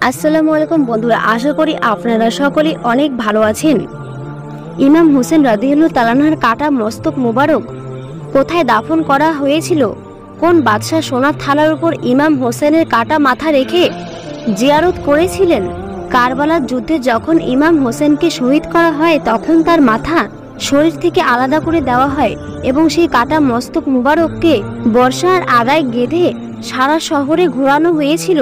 আসসালামু আলাইকুম বন্ধুরা, আশা করি আপনারা সকলে অনেক ভালো আছেন। ইমাম হোসেন রাদিয়াল্লাহু তাআলা আনহুর কাটা মস্তক মোবারক কোথায় দাফন করা হয়েছিল? কোন বাদশাহ সোনার থালার উপর ইমাম হোসেনের কাটা মাথা রেখে জিয়ারত করেছিলেন? কারবালার যুদ্ধে যখন ইমাম হোসেনকে শহীদ করা হয় তখন তার মাথা শরীর থেকে আলাদা করে দেওয়া হয় এবং সেই কাটা মস্তক মোবারককে বর্ষার আগায় গেঁথে সারা শহরে ঘোরানো হয়েছিল।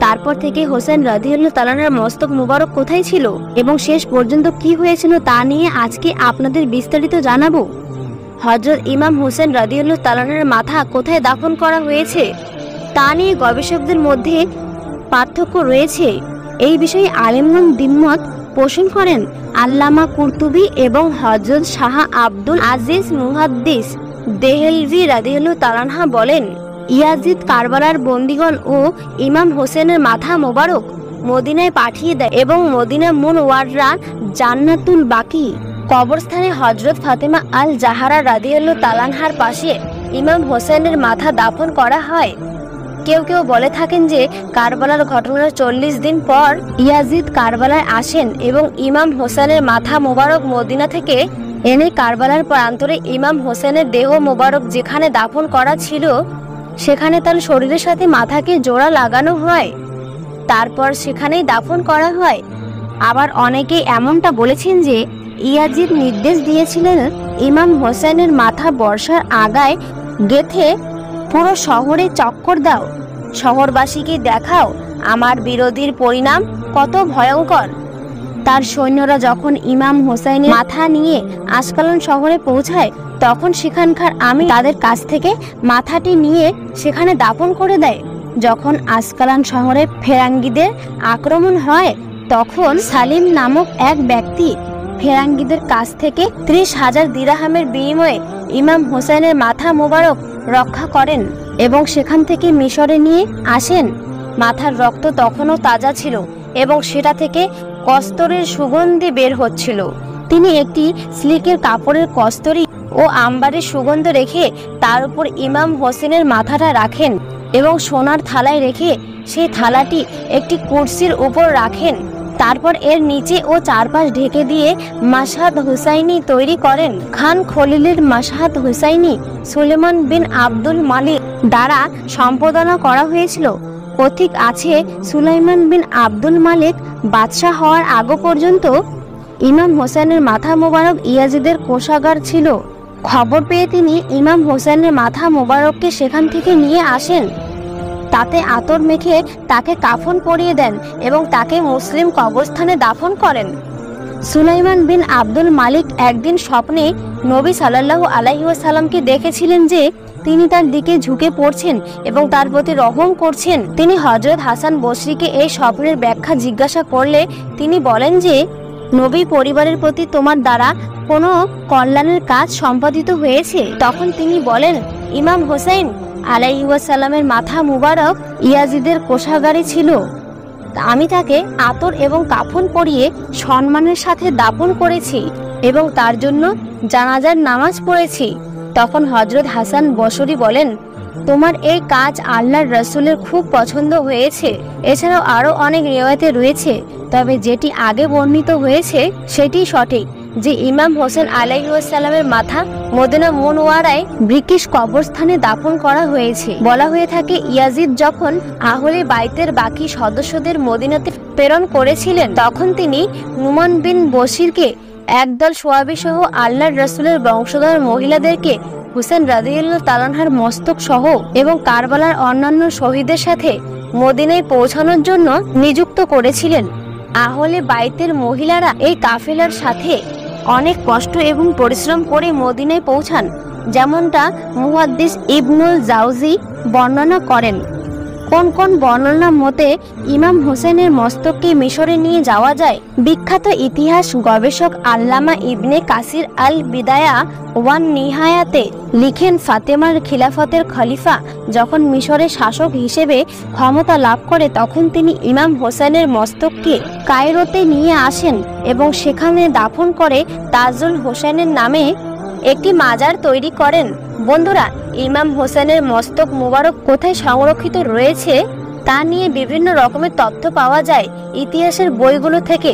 তারপর থেকে হোসেন রাদিয়াল্লাহু তাআলা আনহুর মস্তক মুবারক কোথায় ছিল এবং শেষ পর্যন্ত কি হয়েছিল তা নিয়ে আজকে আপনাদের বিস্তারিত জানাবো। হযরত ইমাম হোসেন রাদিয়াল্লাহু তাআলা আনহুর মাথা কোথায় দাফন করা হয়েছে তা নিয়ে গবেষকদের মধ্যে পার্থক্য রয়েছে। এই বিষয়ে আলেমগণ দ্বিমত পোষণ করেন। আল্লামা কুরতুবী এবং হযরত শাহ আব্দুল আজিজ মুহাদ্দিস দেহলভী রাদিয়াল্লাহু তাআলা আনহু বলেন, ইয়াজিদ কারবালার বন্দীগণ ও ইমাম হোসেনের মাথা মোবারক মদিনায় পাঠিয়ে দেয় এবং মদিনা মুনওয়াররা জান্নাতুল বাকি কবরস্থানে হযরত ফাতেমা আল জাহরা রাদিয়াল্লাহু তাআলা আনহার পাশে ইমাম হোসেনের মাথা দাফন করা হয়। কেউ কেউ বলে থাকেন যে কারবালার ঘটনার 40 দিন পর ইয়াজিদ কারবালায় আসেন এবং ইমাম হোসেনের মাথা মোবারক মদিনা থেকে এনে কারবালার প্রান্তরে ইমাম হোসেনের দেহ মোবারক যেখানে দাফন করা ছিল সেখানে তার শরীরের সাথে মাথাকে জোড়া লাগানো হয়, তারপর সেখানেই দাফন করা হয়। আবার অনেকে এমনটা বলেছেন যে ইয়াজিদ নির্দেশ দিয়েছিলেন ইমাম হোসেনের মাথা বর্ষার আগায় গেথে পুরো শহরে চক্কর দাও, শহরবাসীকে দেখাও আমার বিরোধীর পরিণাম কত ভয়ঙ্কর। তার সৈন্যরা যখন ইমাম হোসেনের মাথা নিয়ে আসকালান শহরে পৌঁছায় তখন সেখানকার আমি তাদের কাছ থেকে মাথাটি নিয়ে সেখানে দাফন করে দেয়। যখন আসকালান শহরে ফেরাঙ্গিদের আক্রমণ হয় তখন সালিম নামক এক ব্যক্তি ফেরাঙ্গিদের কাছ থেকে 30,000 দিরহামের বিনিময়ে ইমাম হোসেনের মাথা মোবারক রক্ষা করেন এবং সেখান থেকে মিশরে নিয়ে আসেন। মাথার রক্ত তখনও তাজা ছিল এবং সেটা থেকে কস্তরের সুগন্ধি বের হচ্ছিল। তিনি একটি সিল্কের কাপড়ের কস্তরি ও আম্বারের সুগন্ধ রেখে তার উপর ইমাম হোসেনের মাথাটা রাখেন এবং সোনার থালায় রেখে সেই থালাটি একটি কুরসির উপর রাখেন। তারপর এর নিচে ও চারপাশ ঢেকে দিয়ে মাশহাদ হুসাইনি তৈরি করেন। খান খলিলের মাশহাদ হুসাইনি সুলেমান বিন আব্দুল মালিক দ্বারা সম্পাদনা করা হয়েছিল। কথিত আছে সুলাইমান বিন আব্দুল মালিক বাদশাহ হওয়ার আগ পর্যন্ত ইমাম হোসেনের মাথা মোবারক ইয়াজিদের কোষাগার ছিল। খবর পেয়ে তিনি ইমাম হোসেনের মাথা মোবারককে সেখান থেকে নিয়ে আসেন, তাতে আতর মেখে তাকে কাফন পরিয়ে দেন এবং তাকে মুসলিম কবরস্থানে দাফন করেন। সুলাইমান বিন আব্দুল মালিক একদিন স্বপ্নে নবী সাল্লাল্লাহু আলাইহি ওয়াসাল্লামকে দেখেছিলেন যে তিনি তার দিকে ঝুঁকে পড়ছেন এবং তার প্রতি রহম করছেন। তিনি হযরত হাসান বসরিকে এই স্বপ্নের ব্যাখ্যা জিজ্ঞাসা করলে তিনি বলেন যে নবী পরিবারের প্রতি তোমার দ্বারা কোনো কল্যাণের কাজ সম্পাদিত হয়েছে? তখন তিনি বলেন, ইমাম হোসেন আলাইহি ওয়াসাল্লামের মাথা মুবারক ইয়াজিদের কোষাগারে ছিল, আমি তাকে আতর এবং কাফন পরিয়ে সম্মানের সাথে দাফন করেছি এবং তার জন্য জানাজার নামাজ পড়েছি। তখন হযরত হাসান বসরি বলেন, তোমার এই কাজ আল্লাহর রাসূলের খুব পছন্দ হয়েছে। এছাড়াও আরও অনেক রিওয়ায়েতে রয়েছে, তবে যেটি আগে বর্ণিত হয়েছে সেটি সঠিক যে ইমাম হোসেন আলাইহিস সালামের মাথা মদিনা মুনওয়ারায় ব্রিটিশ কবরস্থানে দাফন করা হয়েছে। বলা হয়ে থাকে ইয়াজিদ যখন আহলে বাইতের বাকি সদস্যদের মদিনাতে প্রেরণ করেছিলেন তখন তিনি নুমান বিন বশিরকে একদল সোয়াবি সহ আল্লাহর রাসূলের বংশধর মহিলাদেরকে হোসেন রাদিয়াল্লাহু তাআলা আনহুর মস্তক সহ এবং কারবালার অন্যান্য শহীদের সাথে মদিনায় পৌঁছানোর জন্য নিযুক্ত করেছিলেন। আহলে বাইতের মহিলারা এই কাফেলার সাথে অনেক কষ্ট এবং পরিশ্রম করে মদিনায় পৌঁছান, যেমনটা মুহাদ্দিস ইবনুল জাওজি বর্ণনা করেন। কোন কোন বর্ণনা মতে ইমাম হোসেনের মস্তককে মিশরে নিয়ে যাওয়া যায়? বিখ্যাত ইতিহাস গবেষক আল্লামা ইবনে কাসির আল বিদায়া ওয়ান নিহায়াতে লিখেন, ফাতেমার খিলাফতের খলিফা যখন মিশরের শাসক হিসেবে ক্ষমতা লাভ করে তখন তিনি ইমাম হোসেনের মস্তককে কায়রোতে নিয়ে আসেন এবং সেখানে দাফন করে তাজুল হোসেনের নামে একটি মাজার তৈরি করেন। বন্ধুরা, ইমাম হোসেনের মস্তক মুবারক কোথায় সংরক্ষিত রয়েছে তা নিয়ে বিভিন্ন রকমের তথ্য পাওয়া যায় ইতিহাসের বইগুলো থেকে।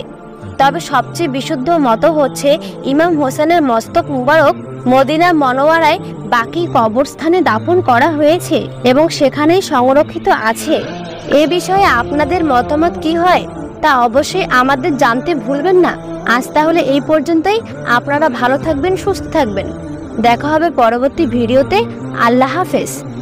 তবে সবচেয়ে বিশুদ্ধ মত হচ্ছে ইমাম হোসেনের মস্তক মুবারক মদিনা মনোয়ারায় বাকি কবরস্থানে দাফন করা হয়েছে এবং সেখানেই সংরক্ষিত আছে। এ বিষয়ে আপনাদের মতামত কি হয় তা অবশ্যই আমাদের জানতে ভুলবেন না। আজ তাহলে এই পর্যন্তই। আপনারা ভালো থাকবেন, সুস্থ থাকবেন। দেখা হবে পরবর্তী ভিডিওতে। আল্লাহ হাফেজ।